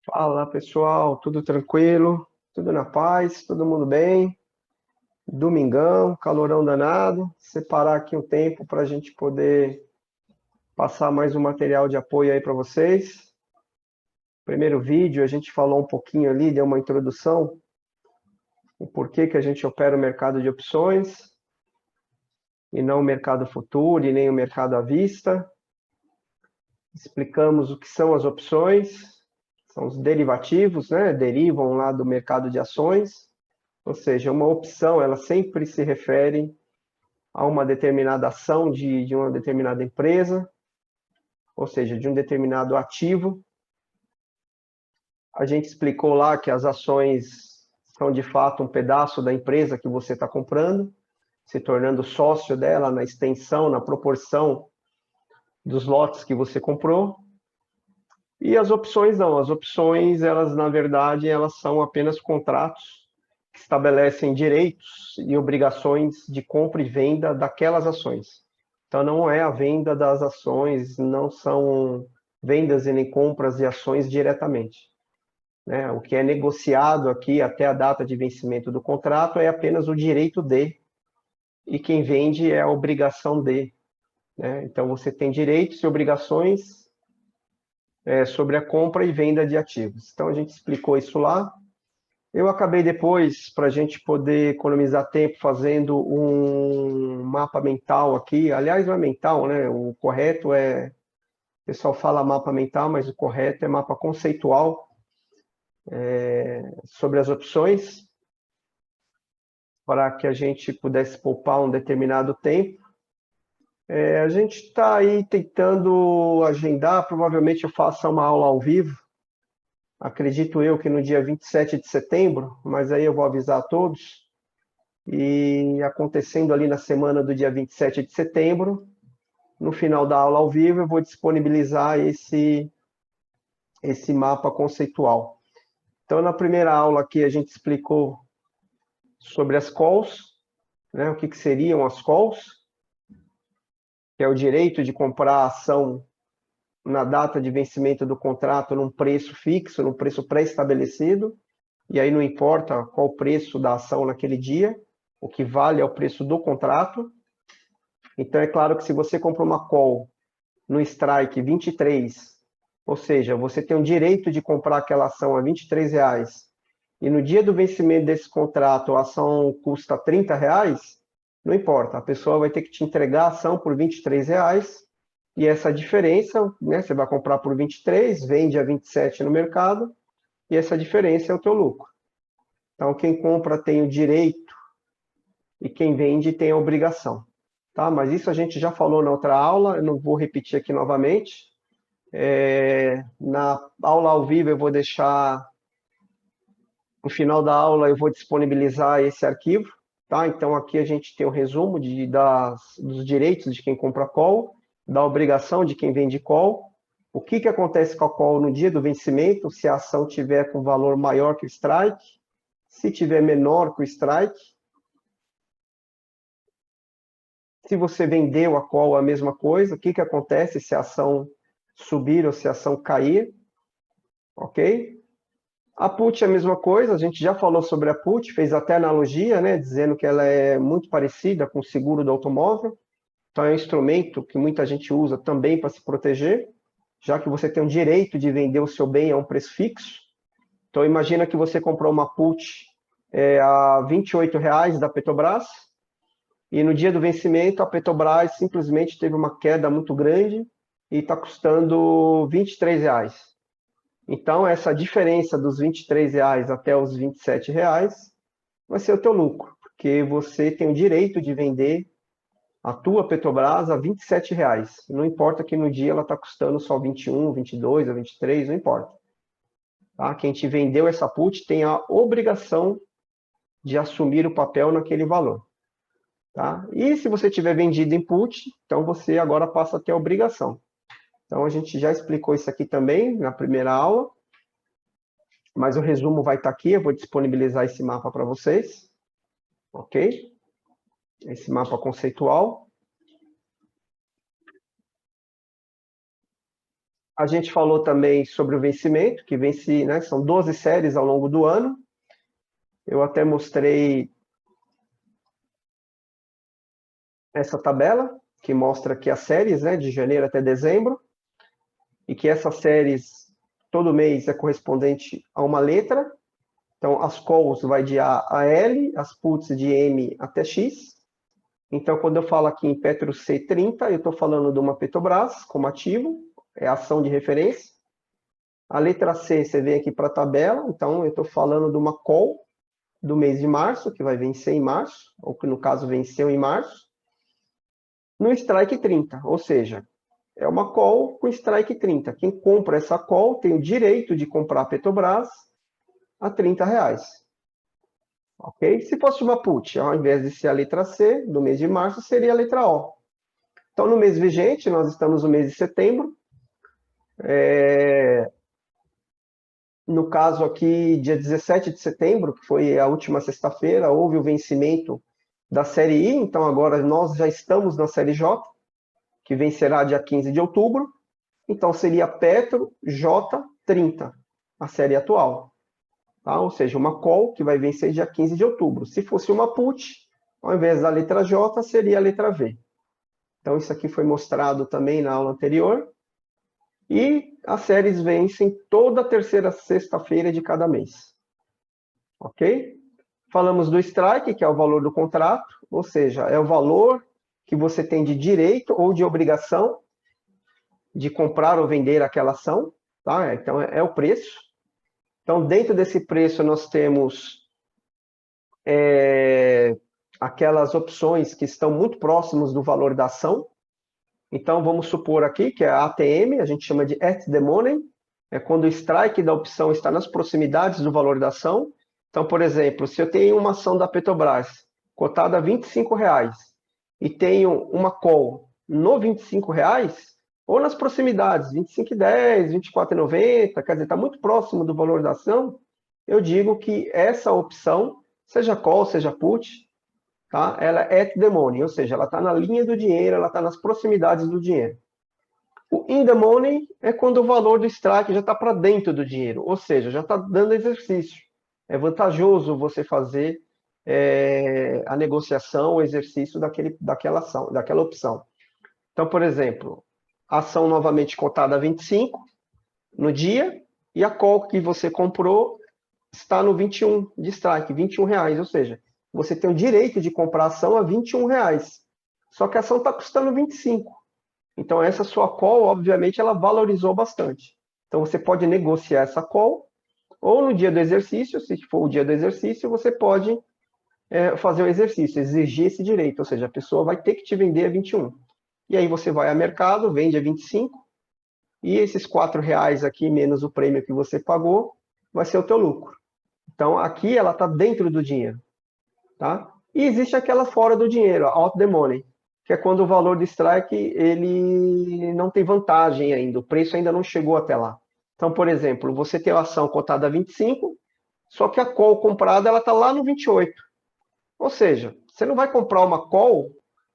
Fala pessoal, tudo tranquilo? Tudo na paz? Todo mundo bem? Domingão, calorão danado. Separar aqui um tempo para a gente poder passar mais um material de apoio aí para vocês. Primeiro vídeo a gente falou um pouquinho ali, deu uma introdução, o porquê que a gente opera o mercado de opções e não o mercado futuro e nem o mercado à vista. Explicamos o que são as opções, são os derivativos, né? Derivam lá do mercado de ações. Ou seja, uma opção, ela sempre se refere a uma determinada ação de uma determinada empresa, ou seja, de um determinado ativo. A gente explicou lá que as ações são de fato um pedaço da empresa que você está comprando, se tornando sócio dela na extensão, na proporção dos lotes que você comprou. E as opções não, as opções, elas na verdade, elas são apenas contratos que estabelecem direitos e obrigações de compra e venda daquelas ações. Então não é a venda das ações, não são vendas e nem compras de ações diretamente, né? O que é negociado aqui até a data de vencimento do contrato é apenas o direito de, e quem vende é a obrigação de, né? Então você tem direitos e obrigações sobre a compra e venda de ativos. Então a gente explicou isso lá. Eu acabei depois, para a gente poder economizar tempo, fazendo um mapa mental aqui. Aliás, não é mental, né? O correto é... O pessoal fala mapa mental, mas o correto é mapa conceitual sobre as opções, para que a gente pudesse poupar um determinado tempo. A gente está aí tentando agendar, provavelmente eu faça uma aula ao vivo, acredito eu que no dia 27 de setembro, mas aí eu vou avisar a todos. E acontecendo ali na semana do dia 27 de setembro, no final da aula ao vivo, eu vou disponibilizar esse mapa conceitual. Então, na primeira aula aqui, a gente explicou sobre as calls, né, o que seriam as calls, que é o direito de comprar a ação na data de vencimento do contrato num preço fixo, num preço pré-estabelecido, e aí não importa qual o preço da ação naquele dia, o que vale é o preço do contrato. Então, é claro que se você compra uma call no strike 23, ou seja, você tem o direito de comprar aquela ação a R$ 23, e no dia do vencimento desse contrato a ação custa R$ 30, não importa, a pessoa vai ter que te entregar a ação por R$ 23, e essa diferença, né, você vai comprar por 23, vende a 27 no mercado, e essa diferença é o teu lucro. Então, quem compra tem o direito e quem vende tem a obrigação. Tá? Mas isso a gente já falou na outra aula, eu não vou repetir aqui novamente. Na aula ao vivo eu vou deixar, no final da aula eu vou disponibilizar esse arquivo, tá? Então aqui a gente tem o resumo dos direitos de quem compra call, da obrigação de quem vende call, o que acontece com a call no dia do vencimento, se a ação tiver com valor maior que o strike, se tiver menor que o strike, se você vendeu a call, a mesma coisa, o que acontece se a ação subir ou se a ação cair, ok? A put é a mesma coisa, a gente já falou sobre a put, fez até analogia, né, dizendo que ela é muito parecida com o seguro do automóvel. Então é um instrumento que muita gente usa também para se proteger, já que você tem o direito de vender o seu bem a um preço fixo. Então imagina que você comprou uma put a R$ 28 da Petrobras, e no dia do vencimento a Petrobras simplesmente teve uma queda muito grande e está custando R$ 23. Então, essa diferença dos R$ 23 até os R$ 27 vai ser o teu lucro, porque você tem o direito de vender a tua Petrobras a R$ 27. Não importa que no dia ela está custando só 21, 22 ou 23, não importa. Tá? Quem te vendeu essa put tem a obrigação de assumir o papel naquele valor. Tá? E se você tiver vendido em put, então você agora passa a ter a obrigação. Então, a gente já explicou isso aqui também na primeira aula, mas o resumo vai estar aqui, eu vou disponibilizar esse mapa para vocês, ok? Esse mapa conceitual. A gente falou também sobre o vencimento, que vence, né, são 12 séries ao longo do ano. Eu até mostrei essa tabela, que mostra aqui as séries, né, de janeiro até dezembro, e que essas séries, todo mês, é correspondente a uma letra. Então, as calls vai de A a L, as puts de M até X. Então, quando eu falo aqui em Petro C30, eu estou falando de uma Petrobras como ativo, é a ação de referência. A letra C, você vem aqui para a tabela, então eu estou falando de uma call do mês de março, que vai vencer em março, ou que no caso venceu em março, no strike 30, ou seja, é uma call com strike 30. Quem compra essa call tem o direito de comprar a Petrobras a R$ 30. Ok? Se fosse uma put, ao invés de ser a letra C, do mês de março, seria a letra O. Então, no mês vigente, nós estamos no mês de setembro. No caso aqui, dia 17 de setembro, que foi a última sexta-feira, houve o vencimento da série I, então agora nós já estamos na série J, que vencerá dia 15 de outubro. Então, seria Petro J30, a série atual. Tá? Ou seja, uma call que vai vencer dia 15 de outubro. Se fosse uma put, ao invés da letra J, seria a letra V. Então, isso aqui foi mostrado também na aula anterior. E as séries vencem toda terceira sexta-feira de cada mês. Ok? Falamos do strike, que é o valor do contrato, ou seja, é o valor que você tem de direito ou de obrigação de comprar ou vender aquela ação. Tá? Então, é o preço. Então, dentro desse preço, nós temos aquelas opções que estão muito próximas do valor da ação. Então, vamos supor aqui que a ATM, a gente chama de at the money, é quando o strike da opção está nas proximidades do valor da ação. Então, por exemplo, se eu tenho uma ação da Petrobras cotada a R$ 25 e tenho uma call no R$ 25, ou nas proximidades, 25,10, 24,90, quer dizer, está muito próximo do valor da ação, eu digo que essa opção, seja call, seja put, tá? Ela é at the money, ou seja, ela está na linha do dinheiro, ela está nas proximidades do dinheiro. O in the money é quando o valor do strike já está para dentro do dinheiro, ou seja, já está dando exercício. É vantajoso você fazer a negociação, o exercício daquela ação, daquela opção. Então, por exemplo, a ação novamente cotada a 25 no dia, e a call que você comprou está no 21 de strike, R$ 21, ou seja, você tem o direito de comprar a ação a R$ 21. Só que a ação está custando 25. Então, essa sua call, obviamente, ela valorizou bastante. Então, você pode negociar essa call, ou no dia do exercício, se for o dia do exercício, você pode fazer o exercício, exigir esse direito, ou seja, a pessoa vai ter que te vender a 21. E aí você vai ao mercado, vende a 25, e esses R$ 4 aqui, menos o prêmio que você pagou, vai ser o teu lucro. Então, aqui ela está dentro do dinheiro. Tá? E existe aquela fora do dinheiro, a out the money, que é quando o valor do strike ele não tem vantagem ainda, o preço ainda não chegou até lá. Então, por exemplo, você tem a ação cotada a 25, só que a call comprada está lá no 28. Ou seja, você não vai comprar uma call,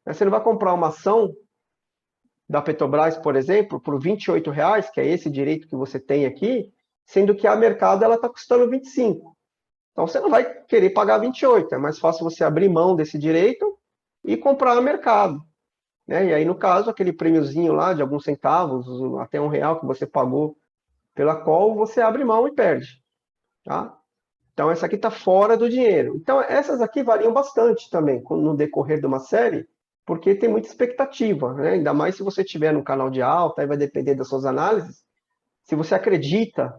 né, você não vai comprar uma ação da Petrobras, por exemplo, por R$ 28, que é esse direito que você tem aqui, sendo que a mercado está custando 25. Então, você não vai querer pagar 28, é mais fácil você abrir mão desse direito e comprar no mercado. Né? E aí, no caso, aquele prêmiozinho lá de alguns centavos, até R$ 1 que você pagou pela call, você abre mão e perde. Tá? Então, essa aqui está fora do dinheiro. Então, essas aqui variam bastante também no decorrer de uma série, porque tem muita expectativa. Né? Ainda mais se você tiver no canal de alta, aí vai depender das suas análises. Se você acredita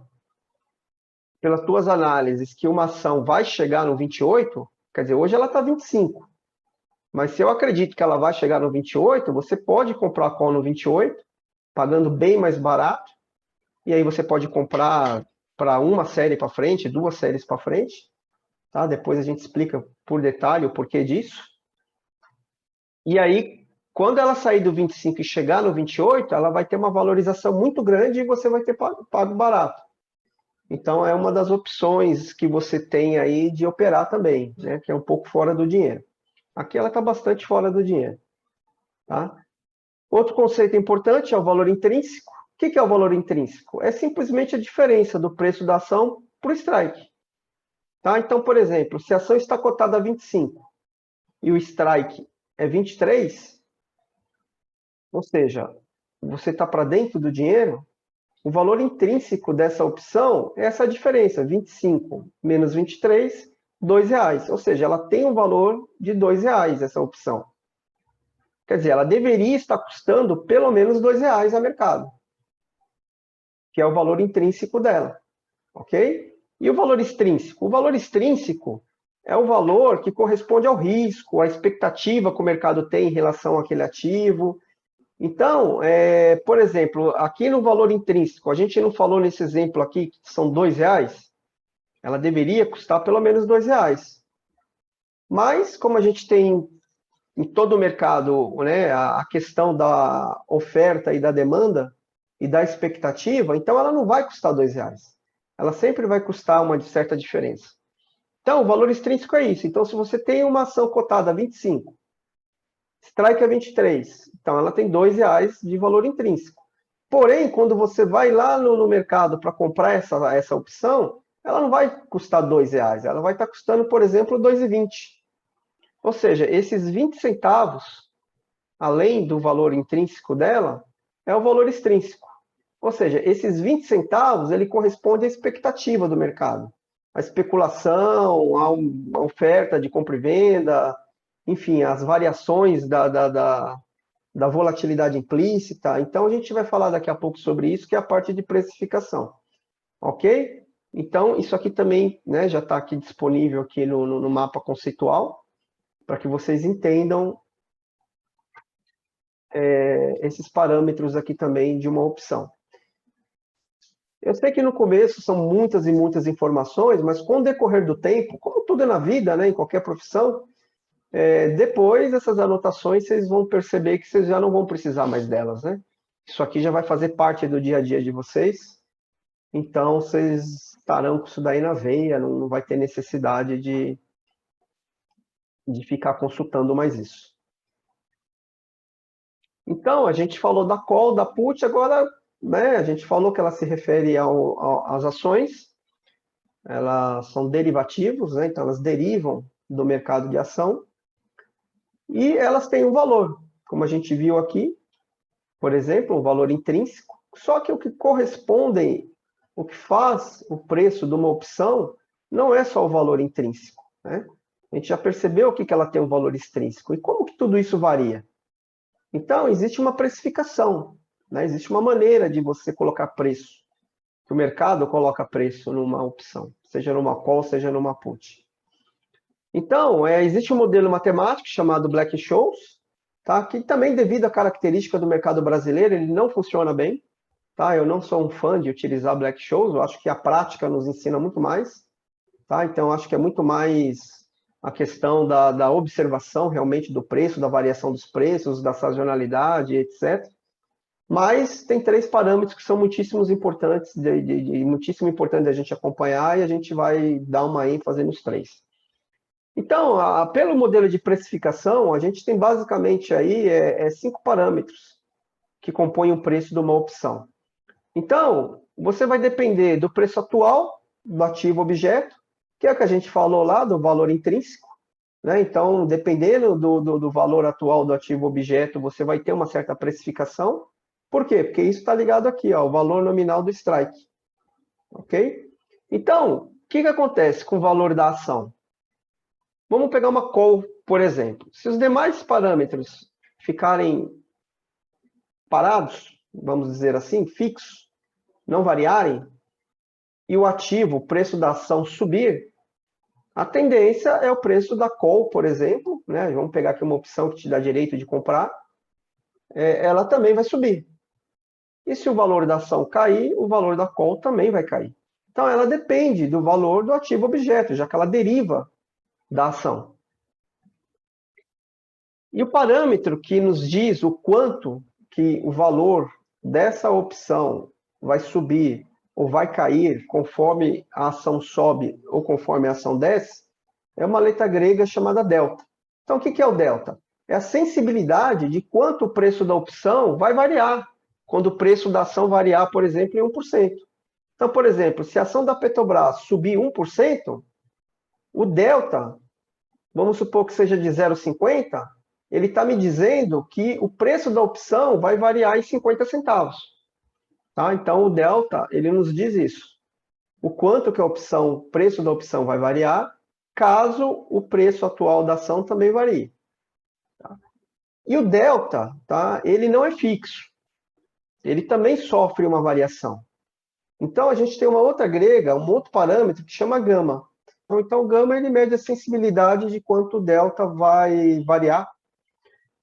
pelas tuas análises, que uma ação vai chegar no 28, quer dizer, hoje ela está 25. Mas se eu acredito que ela vai chegar no 28, você pode comprar a call no 28, pagando bem mais barato, e aí você pode comprar para uma série para frente, duas séries para frente, tá? Depois a gente explica por detalhe o porquê disso. E aí, quando ela sair do 25 e chegar no 28, ela vai ter uma valorização muito grande e você vai ter pago barato. Então, é uma das opções que você tem aí de operar também, né? Que é um pouco fora do dinheiro. Aqui ela está bastante fora do dinheiro. Tá? Outro conceito importante é o valor intrínseco. que é o valor intrínseco? É simplesmente a diferença do preço da ação para o strike. Tá? Então, por exemplo, se a ação está cotada a 25 e o strike é 23, ou seja, você está para dentro do dinheiro, o valor intrínseco dessa opção é essa diferença, 25 menos 23, R$2. Ou seja, ela tem um valor de R$2, essa opção. Quer dizer, ela deveria estar custando pelo menos R$2 a mercado, que é o valor intrínseco dela. Ok? E o valor extrínseco? O valor extrínseco é o valor que corresponde ao risco, à expectativa que o mercado tem em relação àquele ativo. Então, por exemplo, aqui no valor intrínseco, a gente não falou nesse exemplo aqui que são R$2? Ela deveria custar pelo menos R$2. Mas, como a gente tem em todo o mercado, né, a questão da oferta e da demanda e da expectativa, então ela não vai custar R$2. Ela sempre vai custar uma certa diferença. Então, o valor extrínseco é isso. Então, se você tem uma ação cotada a 25, strike a 23, então ela tem R$2 de valor intrínseco. Porém, quando você vai lá no mercado para comprar essa opção, ela não vai custar R$2, ela vai estar custando, por exemplo, R$2,20. Ou seja, esses 20 centavos, além do valor intrínseco dela, é o valor extrínseco. Ou seja, esses 20 centavos, ele corresponde à expectativa do mercado. A especulação, a oferta de compra e venda, enfim, as variações da volatilidade implícita. Então, a gente vai falar daqui a pouco sobre isso, que é a parte de precificação. Ok? Então, isso aqui também, né, já está aqui disponível aqui no mapa conceitual, para que vocês entendam esses parâmetros aqui também de uma opção. Eu sei que no começo são muitas e muitas informações, mas com o decorrer do tempo, como tudo é na vida, né, em qualquer profissão, depois essas anotações vocês vão perceber que vocês já não vão precisar mais delas, né? Isso aqui já vai fazer parte do dia a dia de vocês, então vocês estarão com isso daí na veia, não vai ter necessidade de ficar consultando mais isso. Então, a gente falou da call, da put, agora, né, a gente falou que ela se refere às ações, elas são derivativos, né, então elas derivam do mercado de ação, e elas têm um valor, como a gente viu aqui, por exemplo, um valor intrínseco, só que o que corresponde, o que faz o preço de uma opção, não é só o valor intrínseco, né? A gente já percebeu que ela tem um valor extrínseco, e como que tudo isso varia? Então, existe uma precificação, né? Existe uma maneira de você colocar preço, que o mercado coloca preço numa opção, seja numa call, seja numa put. Então, existe um modelo matemático chamado Black-Scholes, tá? Que também, devido à característica do mercado brasileiro, ele não funciona bem. Tá? Eu não sou um fã de utilizar Black-Scholes, eu acho que a prática nos ensina muito mais. Tá? Então, acho que é muito mais a questão da observação realmente do preço, da variação dos preços, da sazonalidade, etc. Mas tem 3 parâmetros que são muitíssimo importantes da gente acompanhar, e a gente vai dar uma ênfase nos 3. Então, pelo modelo de precificação, a gente tem basicamente aí 5 parâmetros que compõem o preço de uma opção. Então, você vai depender do preço atual do ativo objeto, que é o que a gente falou lá, do valor intrínseco, né? Então, dependendo do valor atual do ativo objeto, você vai ter uma certa precificação. Por quê? Porque isso está ligado aqui, ó, o valor nominal do strike. Ok? Então, o que acontece com o valor da ação? Vamos pegar uma call, por exemplo. Se os demais parâmetros ficarem parados, vamos dizer assim, fixos, não variarem, e o ativo, o preço da ação subir, a tendência é o preço da call, por exemplo, né? Vamos pegar aqui uma opção que te dá direito de comprar, ela também vai subir. E se o valor da ação cair, o valor da call também vai cair. Então, ela depende do valor do ativo objeto, já que ela deriva da ação. E o parâmetro que nos diz o quanto que o valor dessa opção vai subir ou vai cair conforme a ação sobe ou conforme a ação desce, é uma letra grega chamada delta. Então, o que é o delta? É a sensibilidade de quanto o preço da opção vai variar quando o preço da ação variar, por exemplo, em 1%. Então, por exemplo, se a ação da Petrobras subir 1%, o delta, vamos supor que seja de 0,50, ele está me dizendo que o preço da opção vai variar em 50 centavos. Tá? Então, o delta, ele nos diz isso. O quanto que o preço da opção vai variar, caso o preço atual da ação também varie. Tá? E o delta, tá? Ele não é fixo. Ele também sofre uma variação. Então, a gente tem uma outra grega, um outro parâmetro que chama gama. Então, o gama ele mede a sensibilidade de quanto o delta vai variar,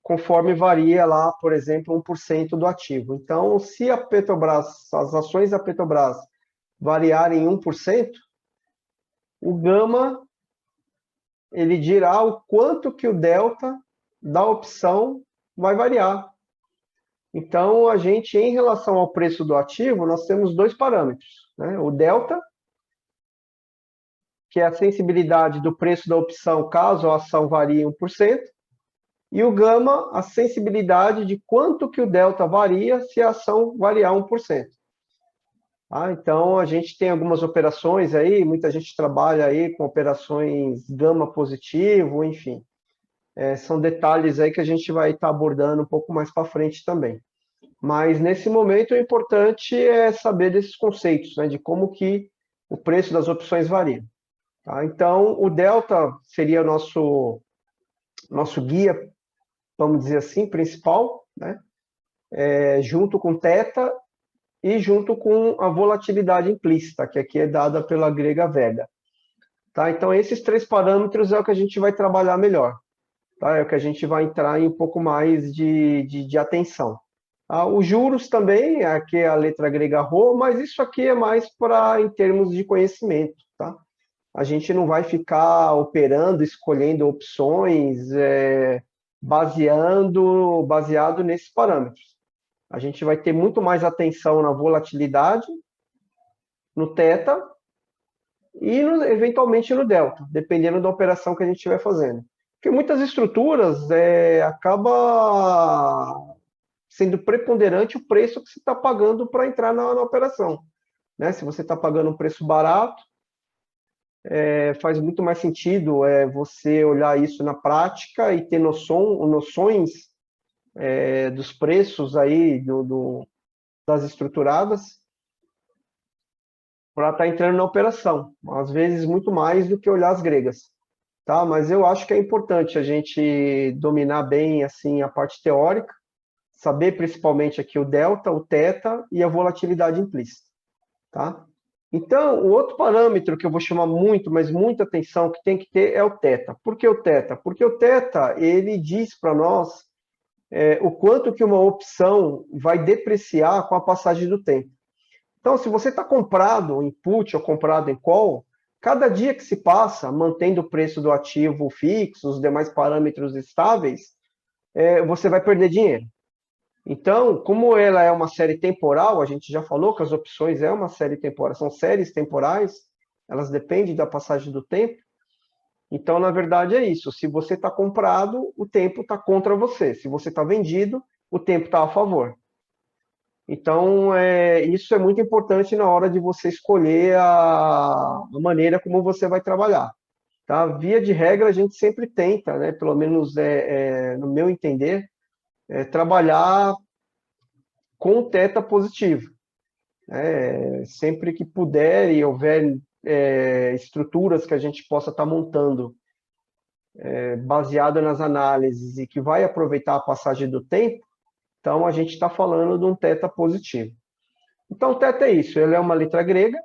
conforme varia lá, por exemplo, 1% do ativo. Então, se a Petrobras, as ações da Petrobras variarem 1%, o gama ele dirá o quanto que o delta da opção vai variar. Então, a gente, em relação ao preço do ativo, nós temos dois parâmetros, né? O delta, que é a sensibilidade do preço da opção caso a ação varie 1%, e o gama, a sensibilidade de quanto que o delta varia se a ação variar 1%. Então, a gente tem algumas operações aí, muita gente trabalha aí com operações gama positivo, enfim. São detalhes aí que a gente vai estar abordando um pouco mais para frente também. Mas, nesse momento, o importante é saber desses conceitos, né, de como que o preço das opções varia. Tá? Então, o delta seria nosso guia, vamos dizer assim, principal, né? Junto com θ e junto com a volatilidade implícita, que aqui é dada pela grega Vega. Tá? Então, esses três parâmetros é o que a gente vai trabalhar melhor. Tá? É o que a gente vai entrar em um pouco mais de atenção. Os juros também, aqui é a letra grega Rho, mas isso aqui é mais para em termos de conhecimento. Tá? A gente não vai ficar operando, escolhendo opções, baseado nesses parâmetros. A gente vai ter muito mais atenção na volatilidade, no θ e, eventualmente, no delta, dependendo da operação que a gente estiver fazendo. Porque muitas estruturas acaba sendo preponderante o preço que você está pagando para entrar na operação. Né? Se você está pagando um preço barato, faz muito mais sentido você olhar isso na prática e ter noções dos preços aí das estruturadas para estar entrando na operação. Às vezes, muito mais do que olhar as gregas. Tá? Mas eu acho que é importante a gente dominar bem assim, a parte teórica, saber principalmente aqui o delta, o θ e a volatilidade implícita. Tá? Então, o outro parâmetro que eu vou chamar muito, mas muita atenção que tem que ter é o θ. Por que o θ? Porque o θ, ele diz para nós o quanto que uma opção vai depreciar com a passagem do tempo. Então, se você está comprado em put ou comprado em call, cada dia que se passa, mantendo o preço do ativo fixo, os demais parâmetros estáveis, você vai perder dinheiro. Então, como ela é uma série temporal, a gente já falou que as opções uma série temporal, são séries temporais, elas dependem da passagem do tempo. Então, na verdade, é isso. Se você está comprado, o tempo está contra você. Se você está vendido, o tempo está a favor. Então, isso é muito importante na hora de você escolher a maneira como você vai trabalhar. Tá? Via de regra, a gente sempre tenta, né, pelo menos no meu entender, trabalhar com θ positivo. Sempre que puder e houver estruturas que a gente possa estar montando baseada nas análises e que vai aproveitar a passagem do tempo, então a gente está falando de um θ positivo. Então, θ é isso, ela é uma letra grega,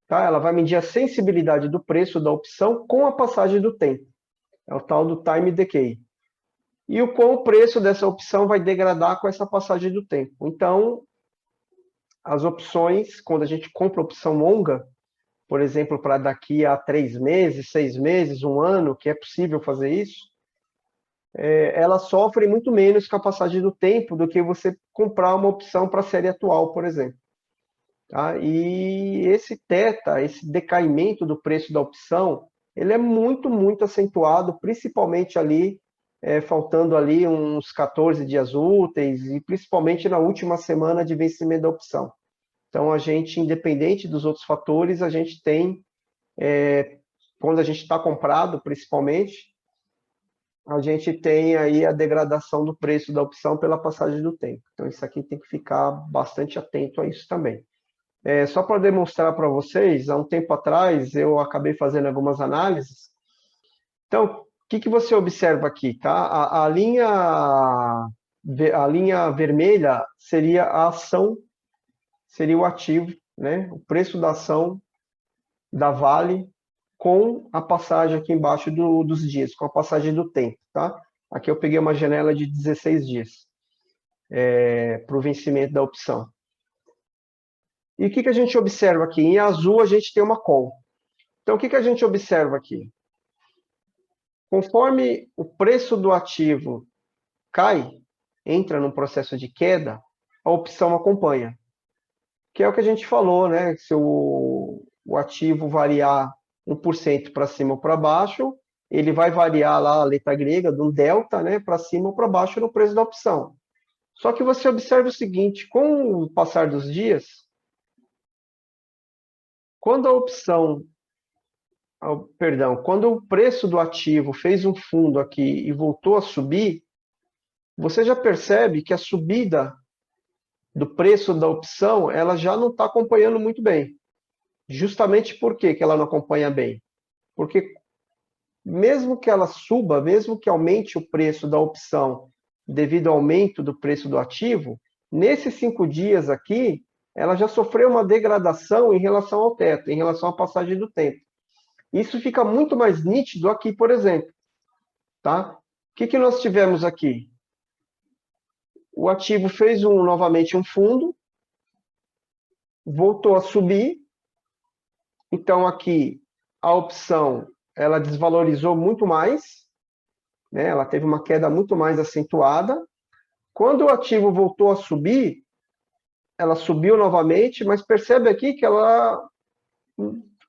tá? Ela vai medir a sensibilidade do preço da opção com a passagem do tempo. É o tal do time decay. E o quão o preço dessa opção vai degradar com essa passagem do tempo. Então, as opções, quando a gente compra opção longa, por exemplo, para daqui a 3 meses, 6 meses, 1 ano, que é possível fazer isso, ela sofre muito menos com a passagem do tempo do que você comprar uma opção para a série atual, por exemplo. Tá? E esse θ, esse decaimento do preço da opção, ele é muito, muito acentuado, principalmente ali faltando ali uns 14 dias úteis, e principalmente na última semana de vencimento da opção. Então, a gente, independente dos outros fatores, a gente tem, quando a gente está comprado, principalmente, a gente tem aí a degradação do preço da opção pela passagem do tempo. Então, isso aqui tem que ficar bastante atento a isso também. Só para demonstrar para vocês, há um tempo atrás, eu acabei fazendo algumas análises. Então, o que você observa aqui? Tá? A linha vermelha seria a ação, seria o ativo, né? O preço da ação da Vale com a passagem aqui embaixo dos dias, com a passagem do tempo. Tá? Aqui eu peguei uma janela de 16 dias para o vencimento da opção. E o que a gente observa aqui? Em azul a gente tem uma call. Então, o que a gente observa aqui? Conforme o preço do ativo cai, entra num processo de queda, a opção acompanha. Que é o que a gente falou, né? Se o ativo variar 1% para cima ou para baixo, ele vai variar lá a letra grega do delta, né, para cima ou para baixo no preço da opção. Só que você observa o seguinte, com o passar dos dias, quando a opção, quando o preço do ativo fez um fundo aqui e voltou a subir, você já percebe que a subida do preço da opção, ela já não está acompanhando muito bem. Justamente por que ela não acompanha bem? Porque mesmo que ela suba, mesmo que aumente o preço da opção devido ao aumento do preço do ativo, nesses 5 dias aqui, ela já sofreu uma degradação em relação ao teto, em relação à passagem do tempo. Isso fica muito mais nítido aqui, por exemplo. Tá? O que nós tivemos aqui? O ativo fez novamente um fundo, voltou a subir, então aqui a opção ela desvalorizou muito mais, né? Ela teve uma queda muito mais acentuada. Quando o ativo voltou a subir, ela subiu novamente, mas percebe aqui que ela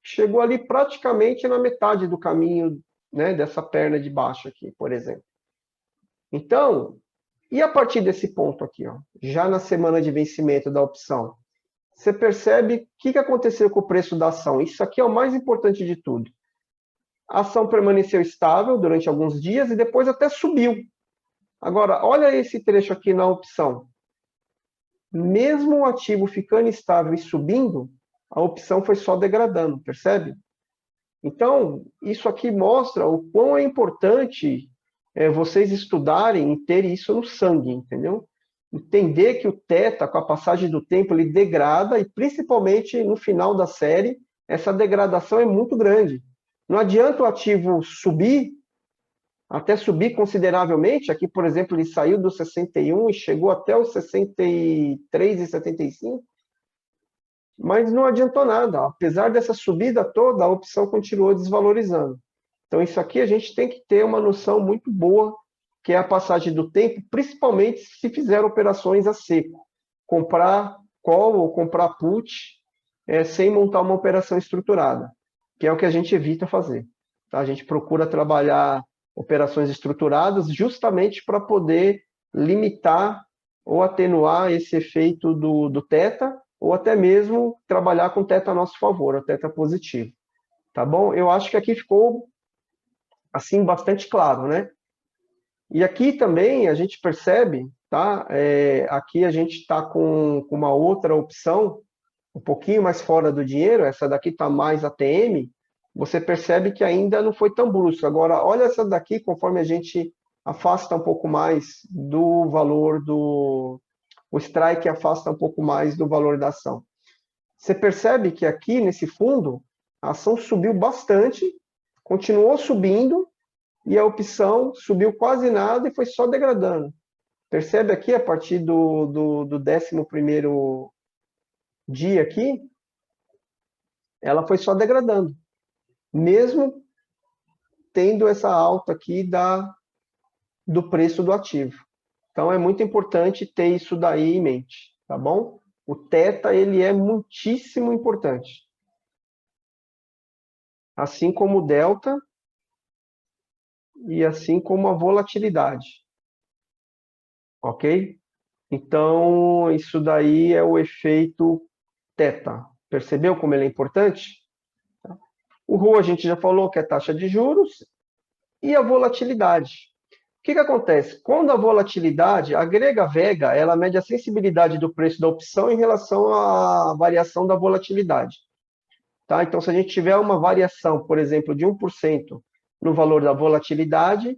chegou ali praticamente na metade do caminho, né, dessa perna de baixo aqui, por exemplo. Então, e a partir desse ponto aqui, ó, já na semana de vencimento da opção, você percebe o que aconteceu com o preço da ação. Isso aqui é o mais importante de tudo. A ação permaneceu estável durante alguns dias e depois até subiu. Agora, olha esse trecho aqui na opção. Mesmo o ativo ficando estável e subindo, a opção foi só degradando, percebe? Então, isso aqui mostra o quão é importante vocês estudarem e ter isso no sangue, entendeu? Entender que o θ, com a passagem do tempo, ele degrada, e principalmente no final da série, essa degradação é muito grande. Não adianta o ativo subir, até subir consideravelmente. Aqui, por exemplo, ele saiu do 61 e chegou até os 63 e 75, mas não adiantou nada. Apesar dessa subida toda, a opção continuou desvalorizando. Então, isso aqui a gente tem que ter uma noção muito boa, que é a passagem do tempo, principalmente se fizer operações a seco. Comprar call ou comprar put sem montar uma operação estruturada, que é o que a gente evita fazer. Tá? A gente procura trabalhar operações estruturadas justamente para poder limitar ou atenuar esse efeito do θ, ou até mesmo trabalhar com θ a nosso favor, o θ positivo. Tá bom? Eu acho que aqui ficou assim bastante claro, né? E aqui também a gente percebe, tá? Aqui a gente está com uma outra opção, um pouquinho mais fora do dinheiro, essa daqui está mais ATM, você percebe que ainda não foi tão brusco. Agora, olha essa daqui, conforme a gente afasta um pouco mais do valor do... O strike afasta um pouco mais do valor da ação. Você percebe que aqui, nesse fundo, a ação subiu bastante, continuou subindo, e a opção subiu quase nada e foi só degradando. Percebe aqui, a partir do 11º dia aqui, ela foi só degradando. Mesmo tendo essa alta aqui do preço do ativo. Então, é muito importante ter isso daí em mente, tá bom? O θ, ele é muitíssimo importante. Assim como o delta e assim como a volatilidade. Ok? Então, isso daí é o efeito θ. Percebeu como ele é importante? O ρ a gente já falou que é taxa de juros e a volatilidade. O que acontece? Quando a volatilidade, a grega vega, ela mede a sensibilidade do preço da opção em relação à variação da volatilidade. Tá? Então, se a gente tiver uma variação, por exemplo, de 1% no valor da volatilidade,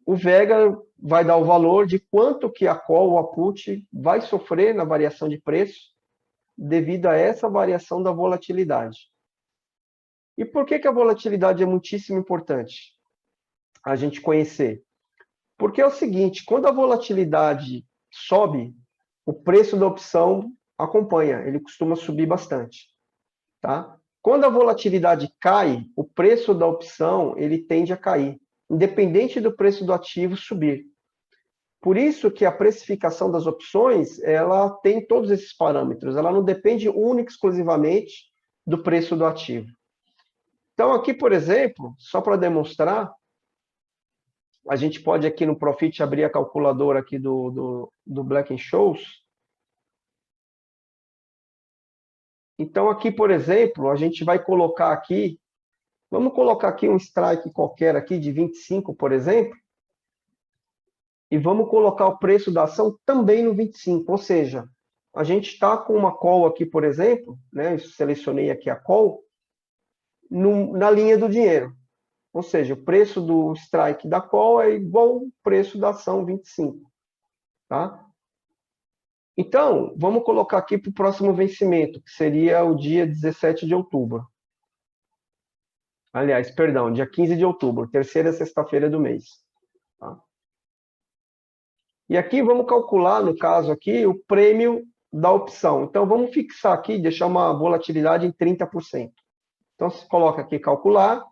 o vega vai dar o valor de quanto que a call ou a put vai sofrer na variação de preço devido a essa variação da volatilidade. E por que a volatilidade é muitíssimo importante a gente conhecer? Porque é o seguinte, quando a volatilidade sobe, o preço da opção acompanha, ele costuma subir bastante. Tá? Quando a volatilidade cai, o preço da opção ele tende a cair, independente do preço do ativo subir. Por isso que a precificação das opções, ela tem todos esses parâmetros, ela não depende única e exclusivamente do preço do ativo. Então, aqui, por exemplo, só para demonstrar, a gente pode aqui no Profit abrir a calculadora aqui do Black-Scholes. Então, aqui, por exemplo, a gente vai colocar aqui, vamos colocar aqui um strike qualquer aqui de 25, por exemplo, e vamos colocar o preço da ação também no 25, ou seja, a gente está com uma call aqui, por exemplo, né, eu selecionei aqui a call, na linha do dinheiro. Ou seja, o preço do strike da call é igual ao preço da ação 25. Tá? Então, vamos colocar aqui para o próximo vencimento, que seria o dia 17 de outubro. Aliás, perdão, dia 15 de outubro, terceira sexta-feira do mês. Tá? E aqui vamos calcular, no caso aqui, o prêmio da opção. Então, vamos fixar aqui, deixar uma volatilidade em 30%. Então, você coloca aqui calcular,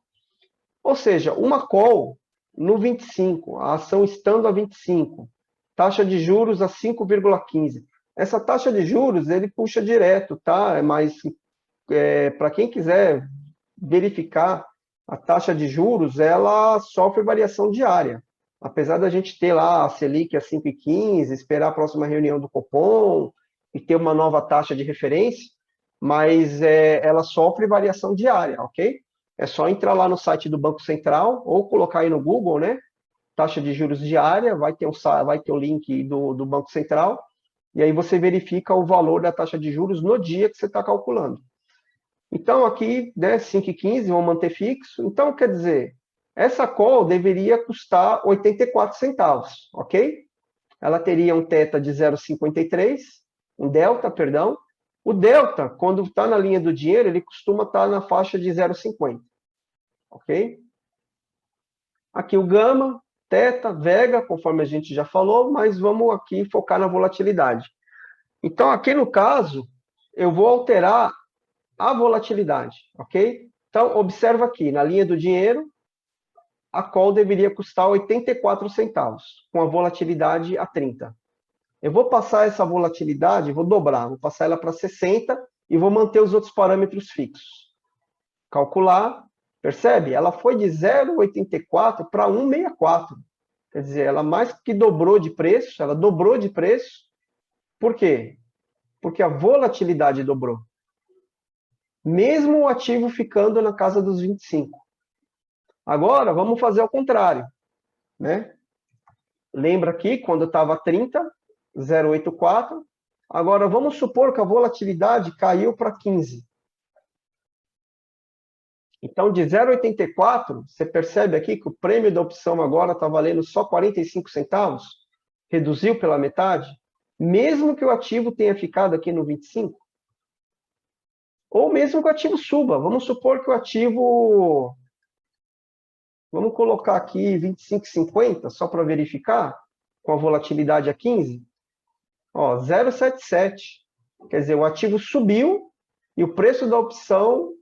ou seja, uma call no 25, a ação estando a 25, taxa de juros a 5,15. Essa taxa de juros, ele puxa direto, tá? Mas para quem quiser verificar, a taxa de juros, ela sofre variação diária. Apesar da gente ter lá a Selic a 5,15, esperar a próxima reunião do Copom e ter uma nova taxa de referência, mas ela sofre variação diária, ok? É só entrar lá no site do Banco Central ou colocar aí no Google, né? Taxa de juros diária, vai ter o link do Banco Central, e aí você verifica o valor da taxa de juros no dia que você está calculando. Então, aqui, né, 5,15, vamos manter fixo. Então, quer dizer, essa call deveria custar 84 centavos, ok? Ela teria um θ de 0,53, um delta, perdão. O delta, quando está na linha do dinheiro, ele costuma estar na faixa de 0,50, ok? Aqui o gama, θ, vega, conforme a gente já falou, mas vamos aqui focar na volatilidade. Então, aqui no caso, eu vou alterar a volatilidade, ok? Então, observa aqui, na linha do dinheiro, a call deveria custar 84 centavos, com a volatilidade a 30. Eu vou passar essa volatilidade, vou dobrar, vou passar ela para 60 e vou manter os outros parâmetros fixos. Calcular, percebe? Ela foi de 0,84 para 1,64. Quer dizer, ela mais que dobrou de preço, ela dobrou de preço. Por quê? Porque a volatilidade dobrou. Mesmo o ativo ficando na casa dos 25. Agora, vamos fazer ao contrário. Né? Lembra aqui, quando estava 30, 0,84. Agora, vamos supor que a volatilidade caiu para 15. Então, de 0,84, você percebe aqui que o prêmio da opção agora está valendo só 45 centavos? Reduziu pela metade? Mesmo que o ativo tenha ficado aqui no 25? Ou mesmo que o ativo suba. Vamos supor que o ativo... Vamos colocar aqui 25,50, só para verificar, com a volatilidade a 15. Ó, 0,77. Quer dizer, o ativo subiu e o preço da opção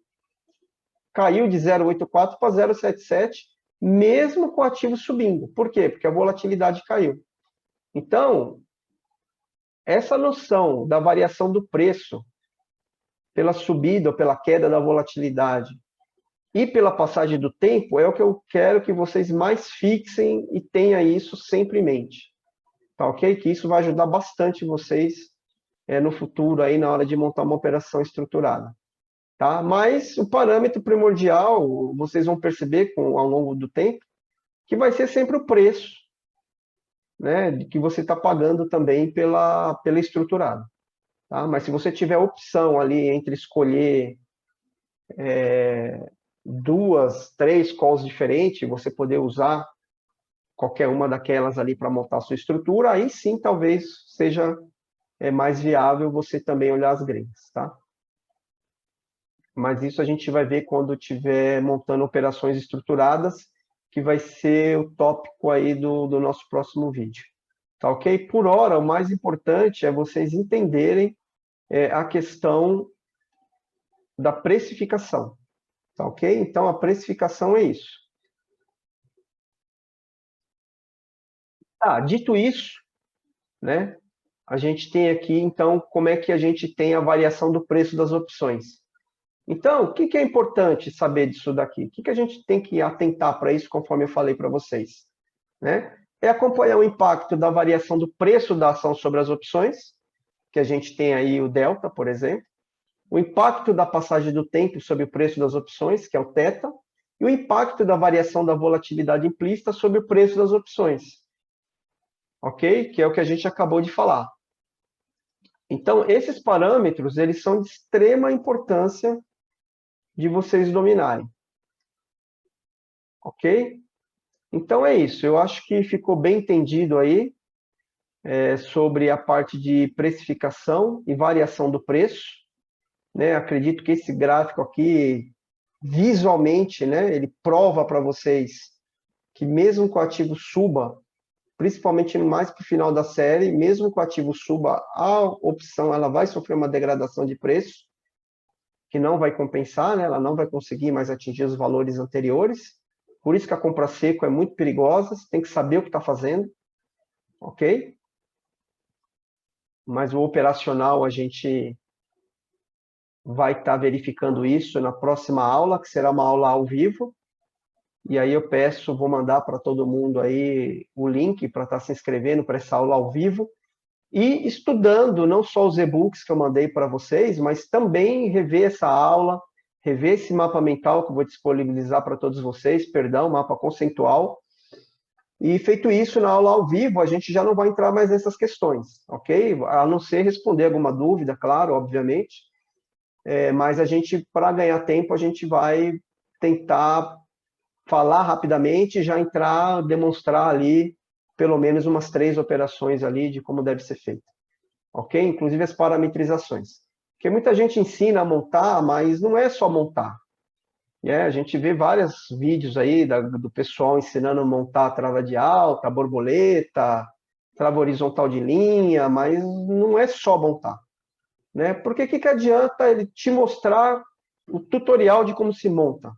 caiu de 0,84 para 0,77, mesmo com o ativo subindo. Por quê? Porque a volatilidade caiu. Então, essa noção da variação do preço pela subida ou pela queda da volatilidade e pela passagem do tempo, é o que eu quero que vocês mais fixem e tenham isso sempre em mente. Tá ok? Que isso vai ajudar bastante vocês no futuro, aí, na hora de montar uma operação estruturada. Tá? Mas o parâmetro primordial, vocês vão perceber ao longo do tempo, que vai ser sempre o preço, né, que você está pagando também pela estruturada. Tá? Mas se você tiver opção ali entre escolher 2, 3 calls diferentes, você poder usar qualquer uma daquelas ali para montar a sua estrutura, aí sim talvez seja mais viável você também olhar as greens, tá? Mas isso a gente vai ver quando estiver montando operações estruturadas, que vai ser o tópico aí do nosso próximo vídeo. Tá ok? Por hora, o mais importante é vocês entenderem a questão da precificação. Tá ok? Então, a precificação é isso. Dito isso, né, a gente tem aqui, então, como é que a gente tem a variação do preço das opções. Então, o que é importante saber disso daqui? O que a gente tem que atentar para isso, conforme eu falei para vocês? Né? É acompanhar o impacto da variação do preço da ação sobre as opções, que a gente tem aí o delta, por exemplo, o impacto da passagem do tempo sobre o preço das opções, que é o θ, e o impacto da variação da volatilidade implícita sobre o preço das opções, ok? Que é o que a gente acabou de falar. Então, esses parâmetros, eles são de extrema importância de vocês dominarem, ok? Então é isso, eu acho que ficou bem entendido aí sobre a parte de precificação e variação do preço, né? Acredito que esse gráfico aqui, visualmente, né, ele prova para vocês que mesmo que o ativo suba, principalmente mais para o final da série, mesmo que o ativo suba, a opção ela vai sofrer uma degradação de preço, que não vai compensar, né? Ela não vai conseguir mais atingir os valores anteriores. Por isso que a compra seco é muito perigosa, você tem que saber o que está fazendo, ok? Mas o operacional a gente vai estar verificando isso na próxima aula, que será uma aula ao vivo. E aí eu peço, vou mandar para todo mundo aí o link para estar se inscrevendo para essa aula ao vivo e estudando não só os e-books que eu mandei para vocês, mas também rever essa aula, rever esse mapa mental que eu vou disponibilizar para todos vocês, perdão, mapa conceitual. E feito isso, na aula ao vivo, a gente já não vai entrar mais nessas questões, ok? A não ser responder alguma dúvida, claro, obviamente. Mas a gente, para ganhar tempo, a gente vai tentar falar rapidamente e já entrar, demonstrar ali pelo menos umas 3 operações ali de como deve ser feito, ok? Inclusive as parametrizações. Porque muita gente ensina a montar, mas não é só montar. A gente vê vários vídeos aí do pessoal ensinando a montar a trava de alta, borboleta, trava horizontal de linha, mas não é só montar. Né? Porque o que adianta ele te mostrar o tutorial de como se monta?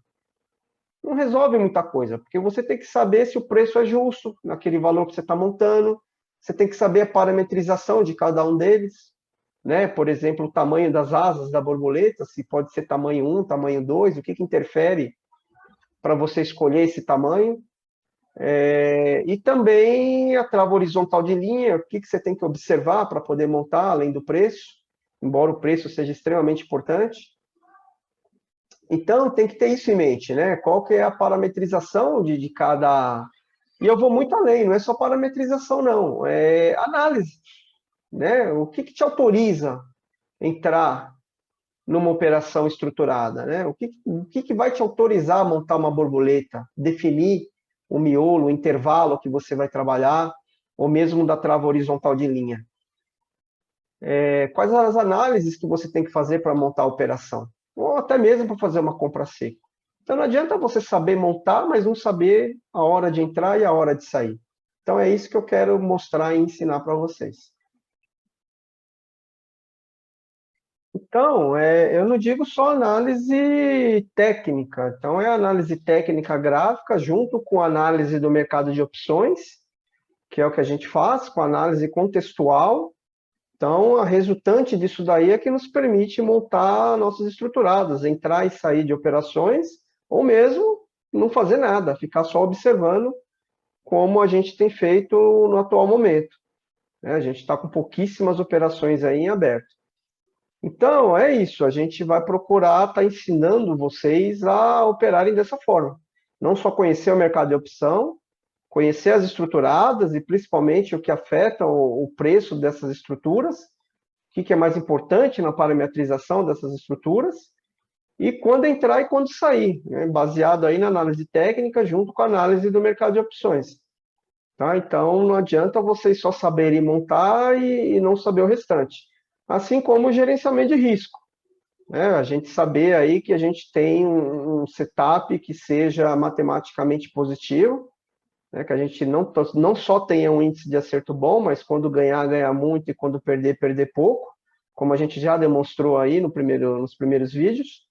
Não resolve muita coisa, porque você tem que saber se o preço é justo naquele valor que você está montando, você tem que saber a parametrização de cada um deles, né? Por exemplo, o tamanho das asas da borboleta, se pode ser tamanho 1, tamanho 2, o que interfere para você escolher esse tamanho. E também a trava horizontal de linha, o que você tem que observar para poder montar, além do preço, embora o preço seja extremamente importante. Então, tem que ter isso em mente, né? Qual que é a parametrização de cada... E eu vou muito além, não é só parametrização, não. É análise, né? O que te autoriza a entrar numa operação estruturada, né? O que vai te autorizar a montar uma borboleta, definir o miolo, o intervalo que você vai trabalhar, ou mesmo da trava horizontal de linha. Quais as análises que você tem que fazer para montar a operação? Ou até mesmo para fazer uma compra seca. Então não adianta você saber montar, mas não saber a hora de entrar e a hora de sair. Então é isso que eu quero mostrar e ensinar para vocês. Então, eu não digo só análise técnica. Então, é análise técnica gráfica junto com análise do mercado de opções, que é o que a gente faz, com análise contextual. Então, a resultante disso daí é que nos permite montar nossas estruturadas, entrar e sair de operações, ou mesmo não fazer nada, ficar só observando, como a gente tem feito no atual momento, né? A gente está com pouquíssimas operações aí em aberto. Então, é isso, a gente vai procurar estar ensinando vocês a operarem dessa forma. Não só conhecer o mercado de opção, conhecer as estruturadas e principalmente o que afeta o preço dessas estruturas, o que é mais importante na parametrização dessas estruturas, e quando entrar e quando sair, né? Baseado aí na análise técnica junto com a análise do mercado de opções. Tá? Então, não adianta vocês só saberem montar e não saber o restante. Assim como o gerenciamento de risco, né? A gente saber aí que a gente tem um setup que seja matematicamente positivo, né? Que a gente não só tenha um índice de acerto bom, mas quando ganhar, ganhar muito, e quando perder, perder pouco, como a gente já demonstrou aí nos primeiros vídeos.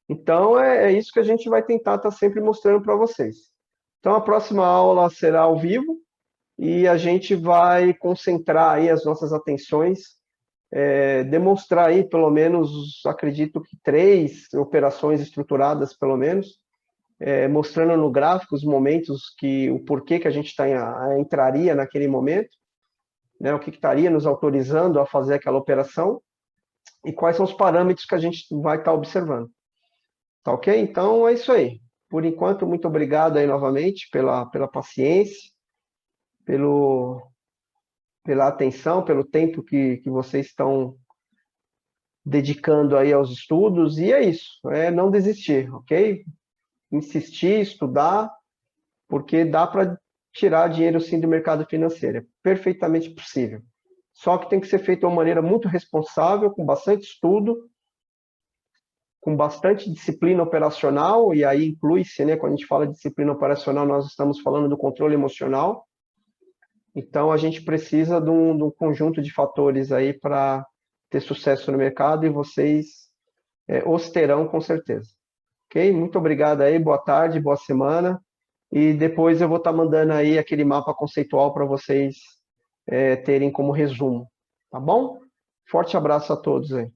Então, é isso que a gente vai tentar estar sempre mostrando para vocês. Então, a próxima aula será ao vivo, e a gente vai concentrar aí as nossas atenções, demonstrar aí pelo menos, acredito que 3 operações estruturadas pelo menos, mostrando no gráfico os momentos o porquê que a gente entraria naquele momento, né, o que estaria nos autorizando a fazer aquela operação e quais são os parâmetros que a gente vai estar observando. Tá ok? Então é isso aí. Por enquanto, muito obrigado aí novamente pela paciência, pela atenção, pelo tempo que vocês estão dedicando aí aos estudos, e é isso, não desistir, ok? Insistir, estudar, porque dá para tirar dinheiro sim do mercado financeiro, é perfeitamente possível. Só que tem que ser feito de uma maneira muito responsável, com bastante estudo, com bastante disciplina operacional, e aí inclui-se, né, quando a gente fala de disciplina operacional, nós estamos falando do controle emocional. Então, a gente precisa de um conjunto de fatores aí para ter sucesso no mercado, e vocês os terão com certeza. Ok? Muito obrigado aí, boa tarde, boa semana, e depois eu vou estar mandando aí aquele mapa conceitual para vocês terem como resumo, tá bom? Forte abraço a todos aí.